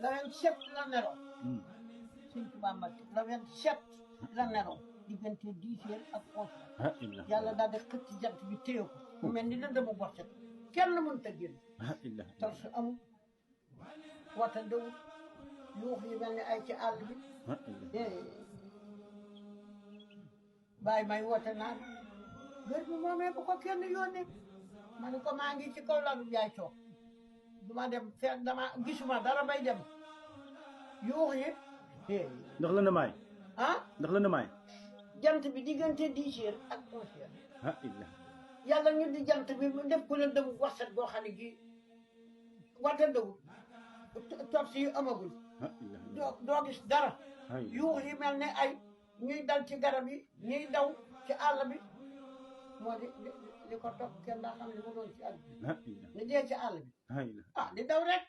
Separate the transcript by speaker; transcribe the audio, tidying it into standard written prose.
Speaker 1: le 27 la nelaw Sëñ Tuubaa Mbàkke le 27 la nelaw diggante 10 heures ak 11 heures yàlla daal di xëcc jant bi téye ko mu mel ni lëndëmu borset kenn mënut a génn tar su amul wata dawul yuux yi mel ni ay ci àll bi bàyyi may woote naan gër bi moomee bu ko kenn yónnee ma ne ko maa ngi ci kaw lalu yaay toog duma dem fekk dama gisuma dara bay dem yuux yi
Speaker 2: ndax la na maay ndax la na maay
Speaker 1: jant bi diggante 10 heures ak 11 heures yàlla ñu di jant bi mu def ko leen dem waxset boo xam ne gi wata dawul topp si yu amagul doo gis dara yuux yi mel ne ay ñuy dal ci garab yi ñuy daw ci àll bi moo di ko topp kenn daa xam ne mu doon ci àll bi ni dee ci àll bi di daw rek